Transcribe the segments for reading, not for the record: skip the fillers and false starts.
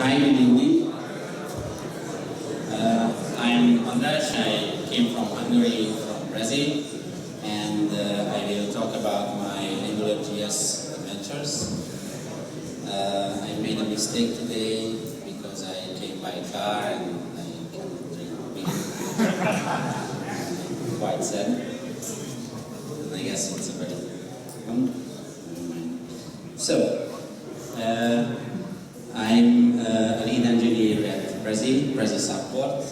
Hi, good evening. I'm András. I came from Hungary, from Brazil, and I will talk about my AngularJS adventures. I made a mistake today because I came by car and I cannot drink beer. Quite sad. And I guess it's a very never mind. So, I'm a lead engineer at Brazil Support.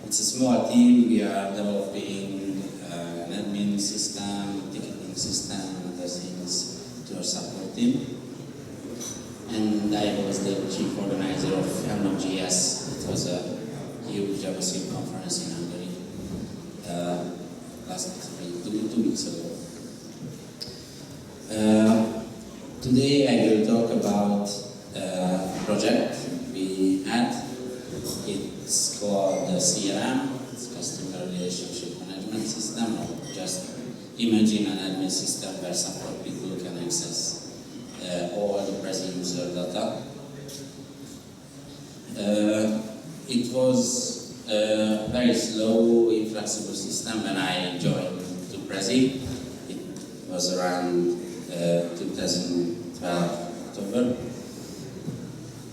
It's a small team. We are developing an admin system, ticketing system, and other things to our support team. And I was the chief organizer of Hemlock.js. It was a huge JavaScript conference in Hungary last two weeks ago. Today I will talk about a project we had. It's called the CRM, it's Customer Relationship Management System, or just imagine an admin system where support people can access all the Brazil user data. It was a very slow, inflexible system when I joined to Brazil. It was around 2012 October,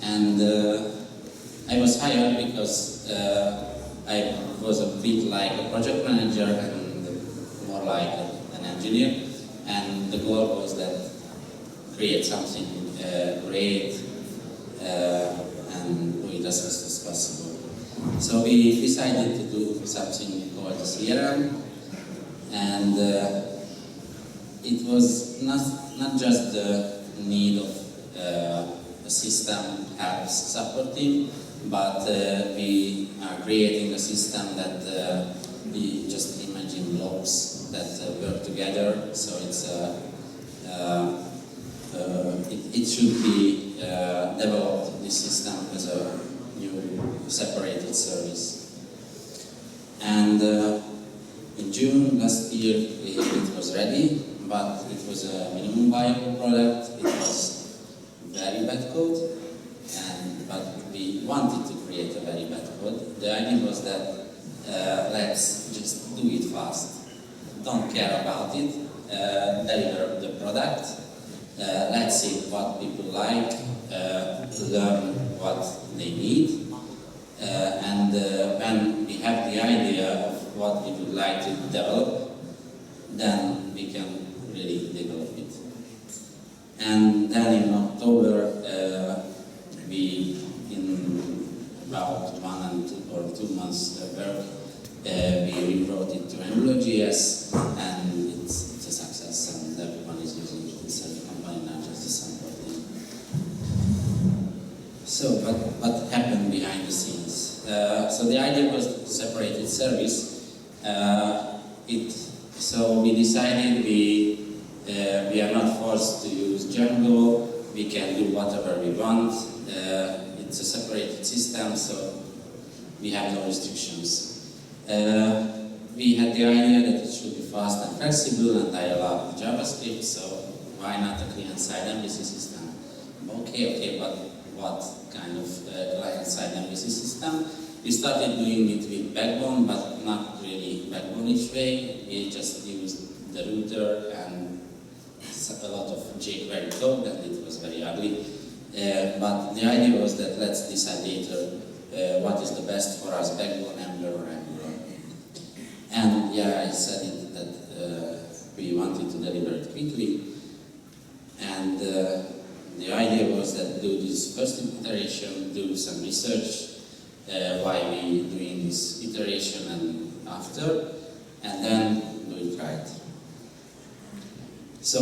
and I was hired because I was a bit like a project manager and more like an engineer, and the goal was that create something great and do it as fast as possible. So we decided to do something called the CRM, and it was not just the need of a system helps support team, but we are creating a system that we just imagine blocks that work together. So it's it should be developed, this system, as a new separated service. And in June last year it was ready, but it was a minimum viable product. It was very bad code, but we wanted to create a very bad code. The idea was that let's just do it fast. Don't care about it. Deliver the product. Let's see what people like. Learn what they need. And when we have the idea of what we would like to develop, then we can really develop it. And then in October, we, in about 1 or 2 months work, we rewrote it to AngularJS, and it's a success, and everyone is using it. It's a company, not just a support team. So, what happened behind the scenes? So the idea was to separate its service. So we decided we are not forced to use Django. We can do whatever we want. It's a separated system, so we have no restrictions. We had the idea that it should be fast and flexible, and I love JavaScript, so why not a client-side MVC system? Okay, but what kind of client-side MVC system? We started doing it with Backbone, but not really Backbone-ish way. We just used the router and a lot of jQuery code, and it was very ugly. But the idea was that let's decide later what is the best for us, Backbone, Angular, or Angular. And yeah, I said it that we wanted to deliver it quickly. And the idea was that do this first iteration, do some research, why we doing this iteration and after, and then do it right. So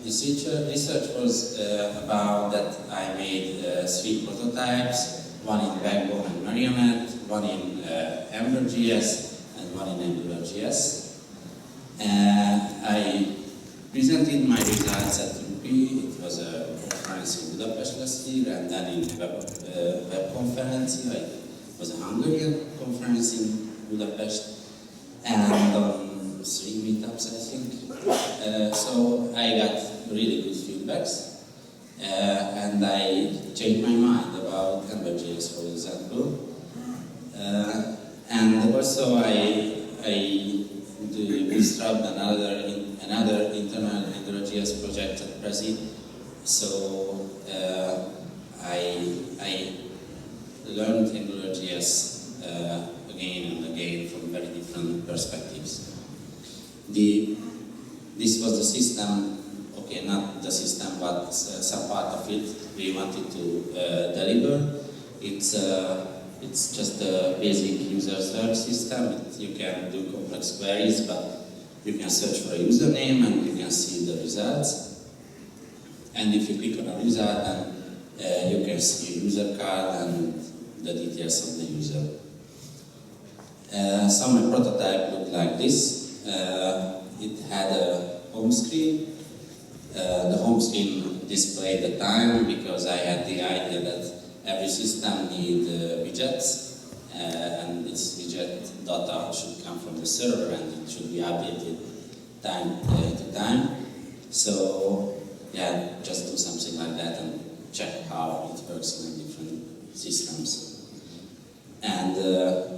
this research was about that I made 3 prototypes, one in Backbone and Marionette, one in Ember.js, and one in AngularJS. I presented my results at UP. It was a conference in Budapest last year, and then in web conference. It was a Hungarian conference in Budapest, and 3 meetups, I think. So I got really good feedbacks, and I changed my mind about Ember.js, for example. And also I bootstrapped another internal AngularJS project at Prezi. So I learned AngularJS again and again from very different perspectives. This was the system, okay, not the system, but some part of it we wanted to deliver. It's just a basic user search system. You can do complex queries, but you can search for a username and you can see the results. And if you click on a result, then you can see a user card and the details of the user. So my prototype looked like this. It had a home screen. The home screen displayed the time because I had the idea that every system needs widgets, and this widget data should come from the server and it should be updated time to time. So yeah, just do something like that and check how it works in different systems. And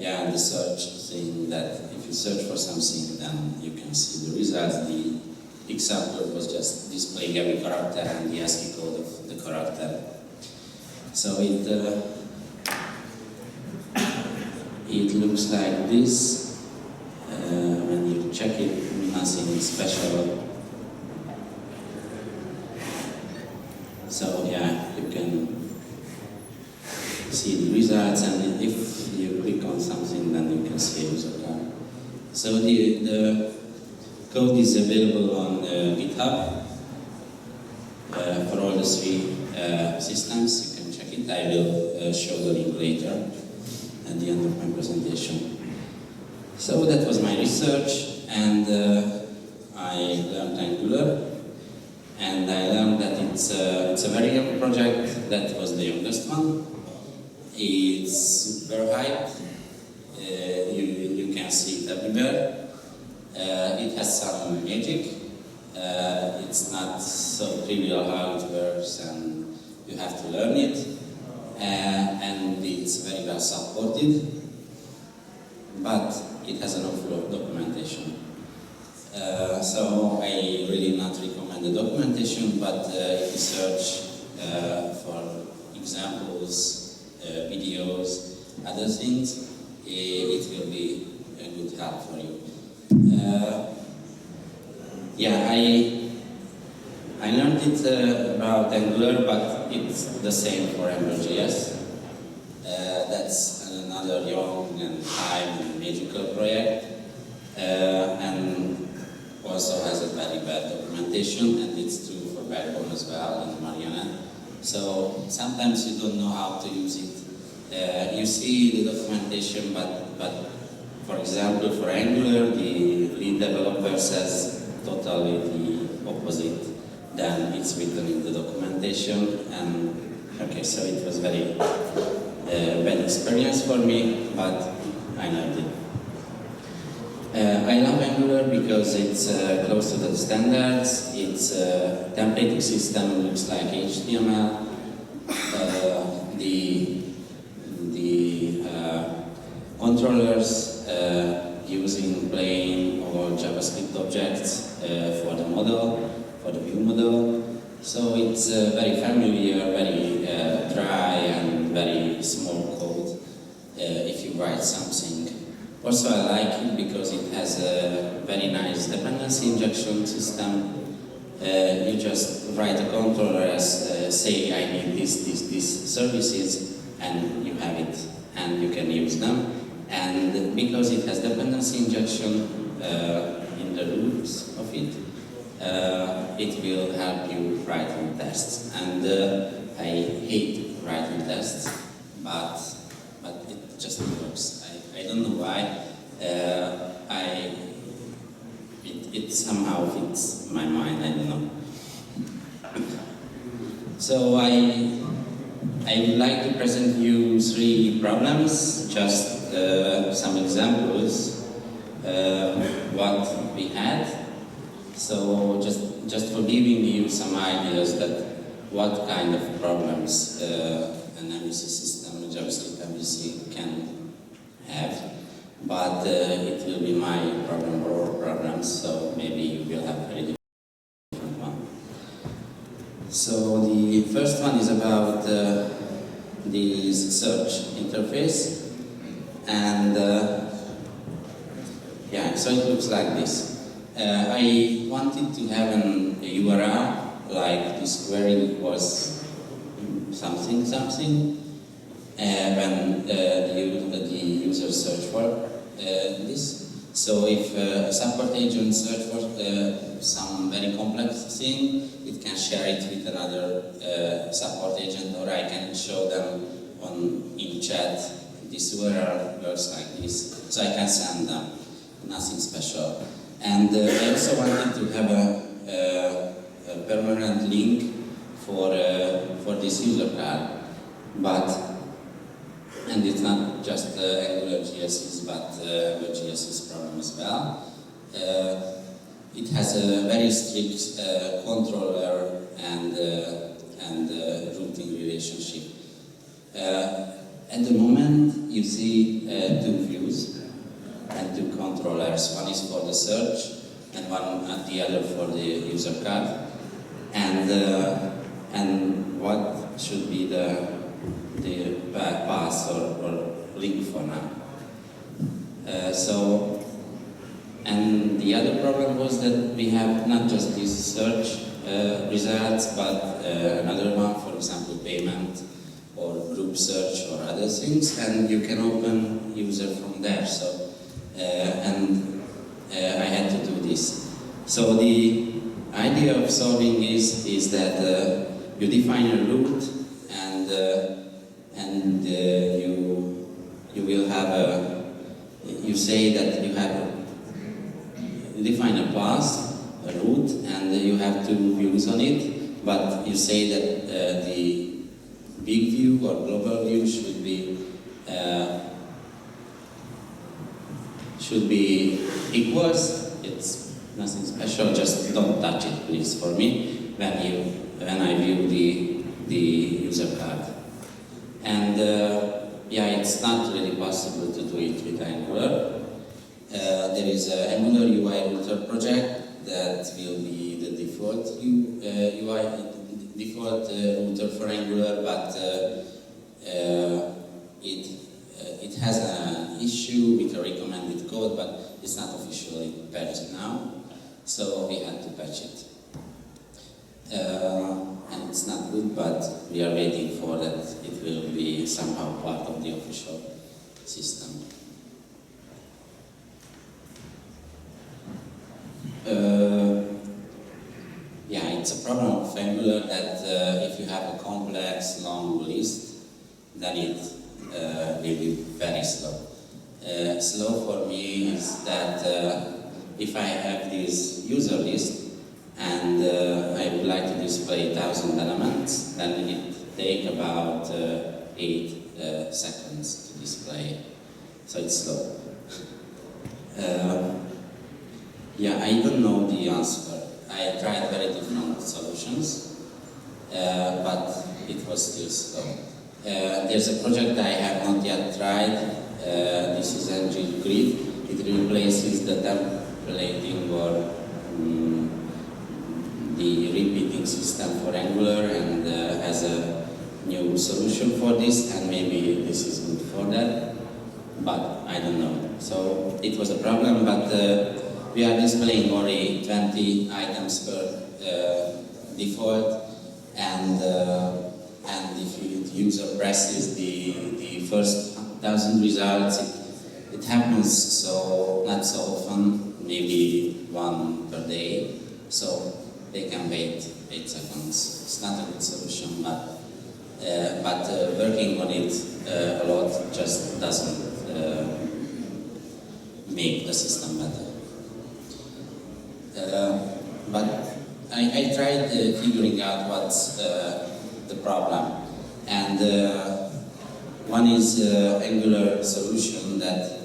yeah, the search thing, that if you search for something, then you can see the results. The example was just displaying every character and the ASCII code of the character. So it looks like this. When you check it, nothing special. So yeah, you can see the results, and if you click on something, then you can see a user card. So the code is available on GitHub for all the three systems. You can check it. I will show the link later at the end of my presentation. So that was my research, and I learned Angular. And I learned that it's a very young project. That was the youngest one. It's super hyped. You can see it everywhere. It has some magic. It's not so trivial how it works, and you have to learn it. And it's very well supported. But it has an awful lot of documentation. So I really not recommend the documentation, but if you search for examples, videos, other things, it will be a good help for you. Yeah, I learned it about Angular, but it's the same for Ember.js. That's another young and high and magical project. And also has a very bad documentation, and it's true for Backbone as well and Marionette. So sometimes you don't know how to use it. You see the documentation, but for example, for Angular, the lead developer says totally the opposite than it's written in the documentation. And okay, so it was very bad experience for me, but I learned it. I love Angular because it's close to the standards. It's a templating system, looks like HTML. The controllers using plain or JavaScript objects for the model, for the view model. So it's very familiar, very dry, and very small code if you write something. Also, I like it because it has a very nice dependency injection system. You just write a controller as say I need these services, and you have it, and you can use them. And because it has dependency injection in the roots of it, it will help you writing tests. And I hate writing tests, but it just works. I don't know why. It somehow fits my mind. I don't know. So I would like to present you 3 problems, just some examples what we had. So just for giving you some ideas that what kind of problems an MVC system, a JavaScript MVC can have, but it will be my program or programs, so maybe you will have a very different one. So the first one is about the search interface, and yeah, so it looks like this. I wanted to have a URL like this query was something when the user search for this. So if a support agent search for some very complex thing, it can share it with another support agent, or I can show them in chat. This URL works like this, so I can send them. Nothing special. And I also wanted to have a permanent link for this user card, and it's not just Angular GS's, but GS's problem as well. It has a very strict controller and routing relationship. At the moment, you see two views and two controllers. One is for the search, and one at the other for the user card. And what should be the path or link for now? And the other problem was that we have not just these search results, but another one, for example, payment or group search or other things, and you can open user from there. So I had to do this. So the idea of solving is that you define a route, and you will have you say that you define a path, a route, and you have two views on it, but you say that the big view or global view should be equals. It's nothing special, just don't touch it, please, for me, when I view the user card. And yeah, it's not really possible to do it with Angular. There is an Angular UI router project that will be the default router for Angular, but it has an issue with a recommended code, but it's not officially patched now, so we had to patch it. And it's not good, but we are waiting for that it will be somehow part of the official system. Yeah, it's a problem of Angular that if you have a complex, long list, then it will be very slow. Slow for me is that if I have this user list and I would like to display 1,000 elements, then it takes about 8 seconds to display, so it's slow. Yeah, I don't know the answer. I tried very different solutions, but it was still slow. There's a project I have not yet tried. This is ngGrid. It replaces the templating or the repeating system for Angular, and has a new solution for this, and maybe this is good for that, but I don't know. So it was a problem, but we are displaying only 20 items per default, and if the user presses the first 1,000 results, it happens so not so often, maybe one per day, so they can wait 8 seconds. It's not a good solution, but working on it a lot just doesn't make the system better. But I tried figuring out what's the problem, and one is Angular solution that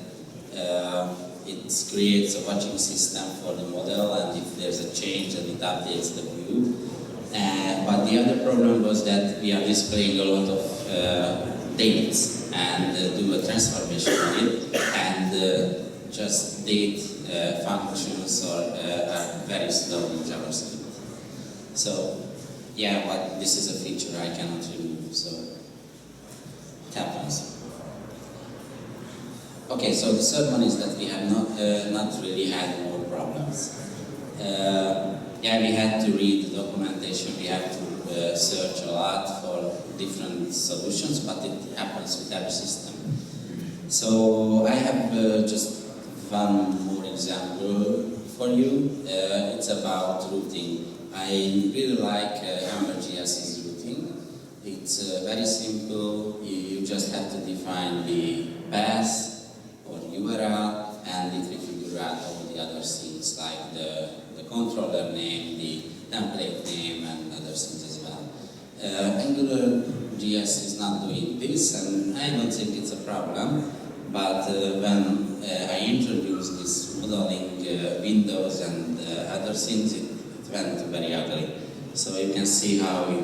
it creates a watching system for the model, and if there's a change, then it updates the view. But the other problem was that we are displaying a lot of dates and do a transformation on it, and just date functions are very slow in JavaScript. So yeah, but this is a feature I cannot remove, so it happens. Okay, so the third one is that we have not really had more problems. Yeah, we had to read the documentation, we had to search a lot for different solutions, but it happens with every system. So I have just one more example for you. It's about routing. I really like Ember.js's routing. It's very simple. You just have to define the path or URL, and it will figure out all the other things like the controller name, the template name, and other things as well. Angular.js is not doing this, and I don't think it's a problem, but when I introduced this modeling windows and other things, it went very ugly. So you can see how it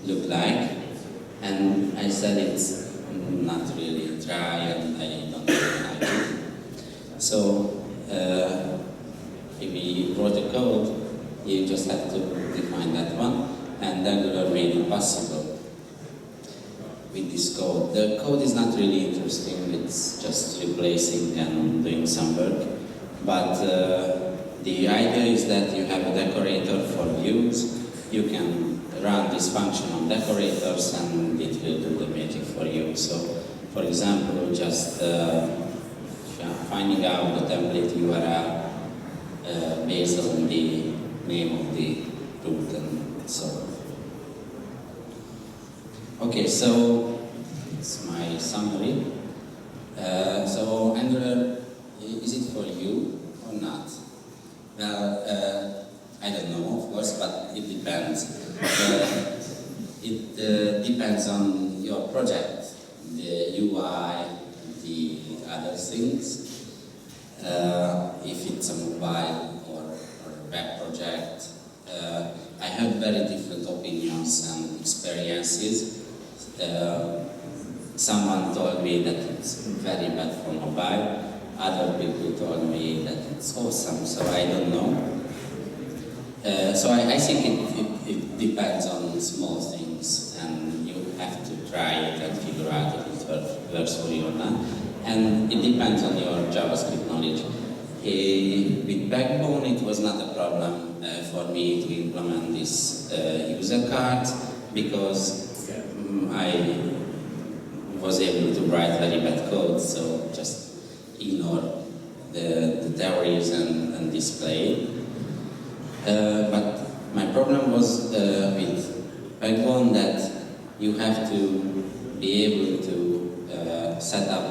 looked like, and I said it's not really dry, and I don't really like it. So if we wrote the code, you just have to define that one, and Angular made it possible with this code. The code is not really interesting, it's just replacing and doing some work, but the idea is that you have a decorator for views. You can run this function on decorators and it will do the magic for you. So, for example, just finding out the template URL based on the name of the root and so on. Okay, so it's my summary. So Angular, is it for you or not? Well, I don't know, of course, but it depends. It depends on your project, the UI, the other things. If it's a mobile or web project, I have very different opinions and experiences. Someone told me that it's very bad for mobile. Other people told me that it's awesome, so I don't know. So I think it depends on small things, and you have to try it and figure out if it works for you or not. And it depends on your JavaScript knowledge. With Backbone, it was not a problem for me to implement this user card, because I was able to write very bad code, so just ignore the theories and display. But my problem was with Backbone that you have to be able to set up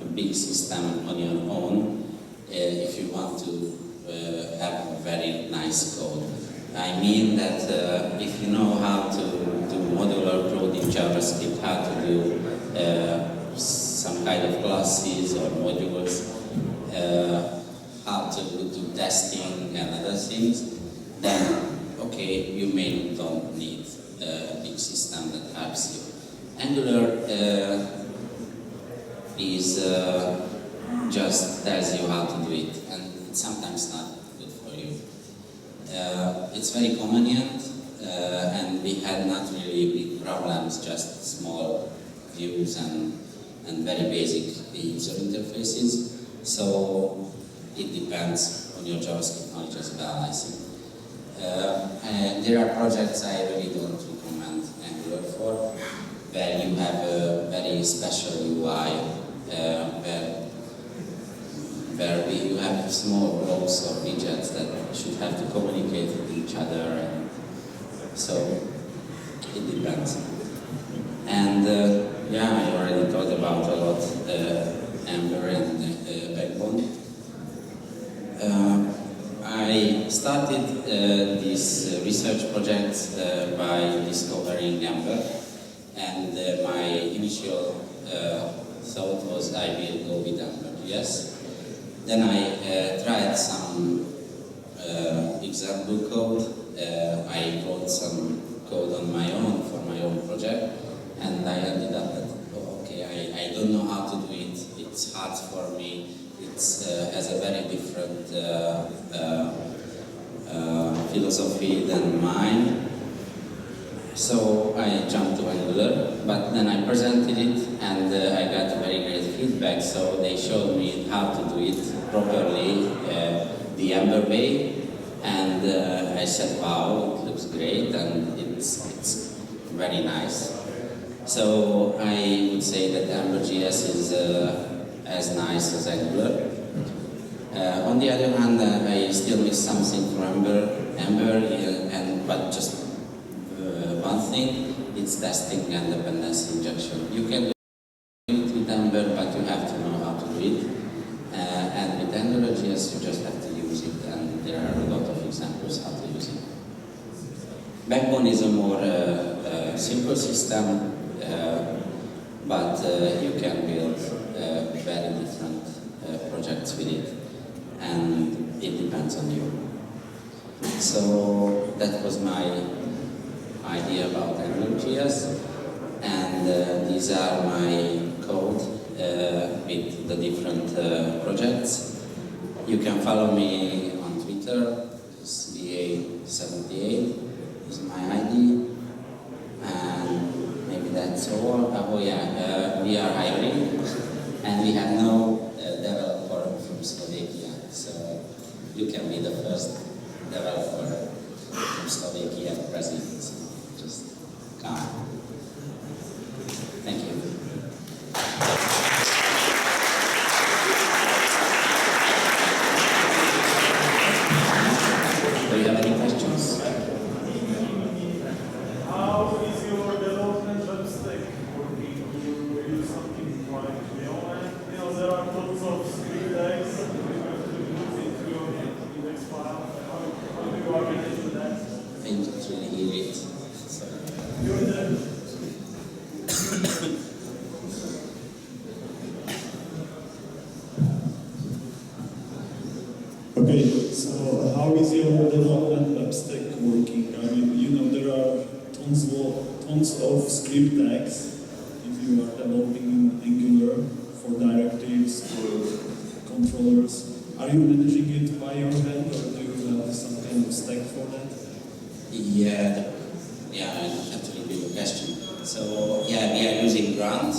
a big system on your own if you want to have a very nice code. I mean that if you know how to do modular code in JavaScript, how to do some kind of classes or modules, how to do testing and other things, then okay, you may don't need a big system that helps you. Angular is just tells you how to do it, and it's sometimes not good for you. It's very convenient, and we had not really big problems, just small views and very basic user interfaces. So it depends on your JavaScript knowledge as well, I think. And there are projects I really don't recommend Angular for, where you have a very special UI, where you have small blocks or widgets that should have to communicate with each other, and so it depends. And yeah, I already talked about a lot Ember and Backbone. I started this research project by discovering Ember, and my initial thought was I will go with Ember.js. Then I tried some example code I wrote some code on my own for my own project, and I ended up at, oh, okay, I don't know how to do it, it's hard for me, it has a very different philosophy than mine. So I jumped to Angular, but then I presented it and I got very great feedback, so they showed me how to do it properly, the Ember way, and I said, wow, it looks great and it's very nice. So I would say that Ember.js is as nice as Angular. On the other hand, I still miss something from Ember, but just one thing, it's testing and dependency injection. You can do it with Ember, but you have to know how to do it. And with Angular.js, you just have to use it, and there are a lot of examples how to use it. Backbone is a more simple system, but you can build very different projects with it, and it depends on you. So that was my idea about Angular.js, and these are my code with the different projects. You can follow me on Twitter, it's BA78 is my ID, and maybe that's all. Oh yeah, we are hiring, and we have no developer from Slovakia, so you can be the first developer from Slovakia at present. Just come. Thank you. Do you have any questions? How is your development web stack working? Do you use something like Neoman? You know, there are lots of script tags that you have to put into your index file. How do you organize with that? I don't really hear it. Sorry. You're the Okay, so how is your development web stack working? I mean, you know, there are tons of script tags if you are developing in Angular for directives, for controllers. Are you managing it by your hand, or do you have some kind of stack for that? Yeah, that's a really good question. So yeah, we are using Grunt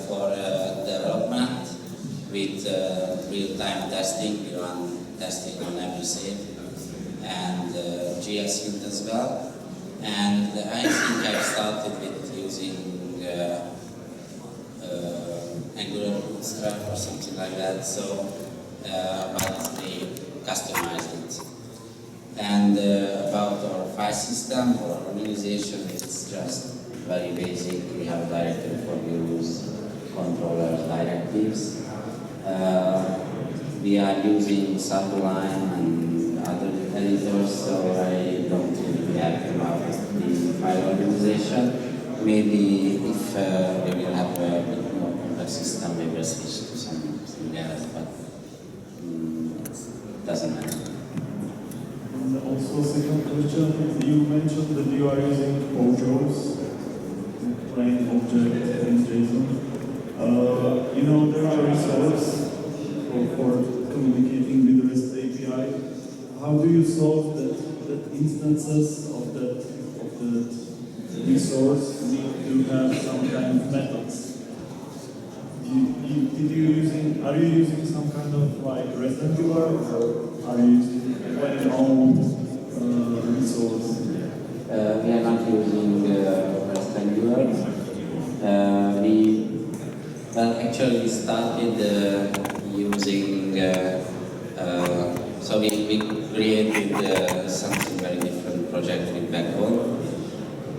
for development with real-time testing. We run testing on every save, and GSUnit as well. And I think I started with using Angular Bootstrap or something like that. So, but we customized it. And about our file system or organization, it's just very basic. We have a directory for views, controllers, directives. We are using Sublime and other editors, so I don't really care about the file organization. Maybe if we will have a bit more complex system, maybe we'll switch to something else, but it doesn't matter. And also, second question, you mentioned that you are using POJOs, plain object in JSON. You know, there are resources for communicating with REST API. How do you solve that instances of that resource need to have some kind of methods? Are you using some kind of like REST Angular, or are you using your own resource? We are not using REST Angular. We started using, so we created something very different project with Backbone,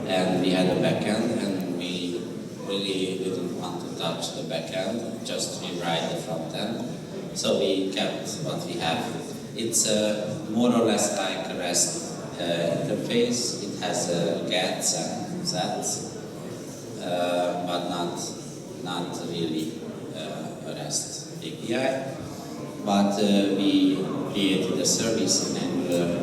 and we had a backend, and we really didn't want to touch the backend, just rewrite the front end. So we kept what we have. It's more or less like a REST interface. It has gets and sets, but not really a REST API. But we created a service in Angular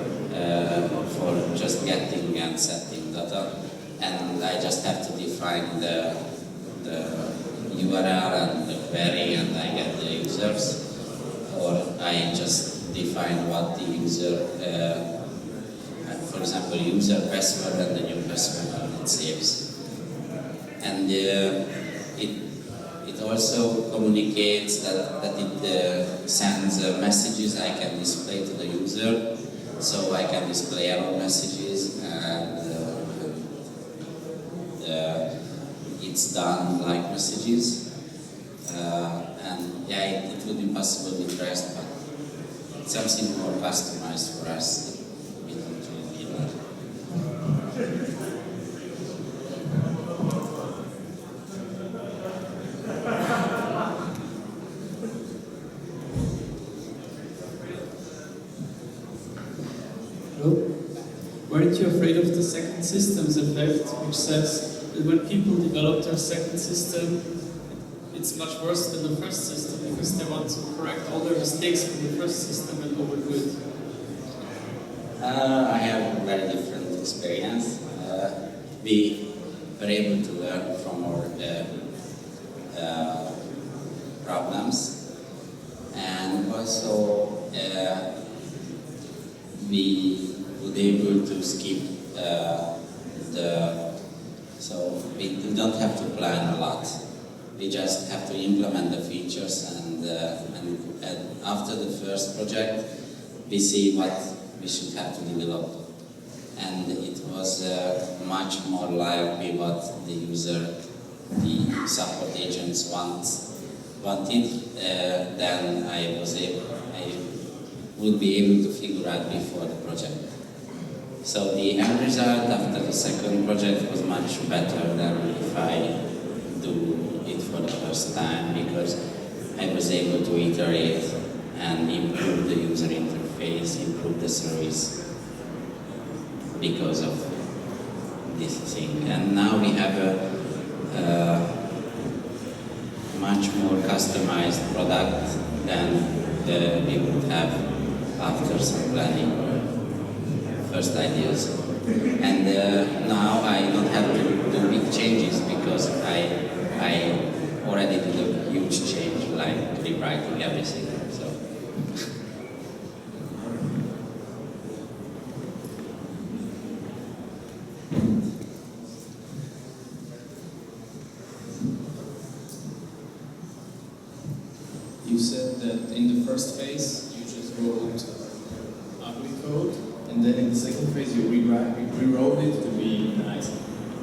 for just getting and setting data, and I just have to define the URL and the query, and I get the users, or I just define what the user, for example, user password and the new password, and it saves. And it also communicates that it sends messages I can display to the user, so I can display error messages, and it's done like messages. And yeah, it would be possible with REST, but it's something more customized for us. We don't really need that. Weren't you afraid of the second systems effect, which says that when people develop their second system, it's much worse than the first system because they want to correct all their mistakes from the first system and overdo it? I have a very different experience. We were able to learn from our problems, and also we would able to skip so we don't have to plan a lot. We just have to implement the features, and after the first project, we see what we should have to develop. And it was much more likely what the user, the support agents wanted than I would be able to figure out before the project. So the end result after the second project was much better than if I do it for the first time, because I was able to iterate and improve the user interface, improve the service because of this thing. And now we have a much more customized product than we would have after some planning. First ideas, and now I don't have to do big changes because I already did a huge change, like rewriting everything. So you said that in the first phase you just wrote ugly code, and then in the second phase you rewrote it to be nice.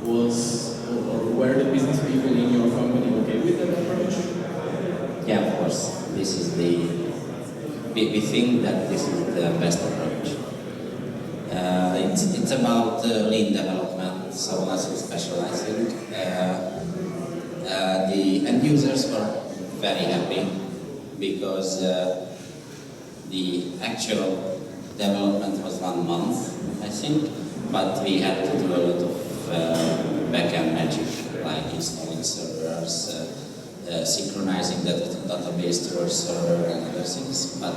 Were the business people in your company okay with that approach? yeah, of course, this is we think that this is the best approach. It's about lean development, so nothing specializing. The end users were very happy because the actual development was 1 month, I think, but we had to do a lot of backend magic, like installing servers, synchronizing the database to our server and other things. But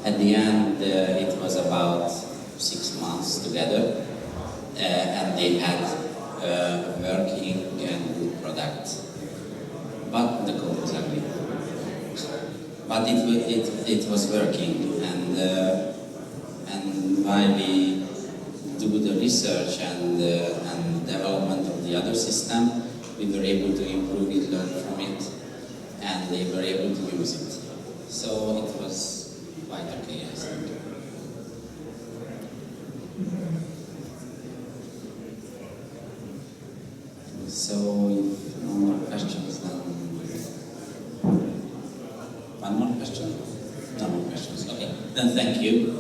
at the end, it was about 6 months together, and they had a working and good product. But the code was ugly. But it was working, and while we do the research and development of the other system, we were able to improve it, learn from it, and they were able to use it. So it was quite okay, I think. So if no more questions, then one more question? No more questions. Okay. Then thank you.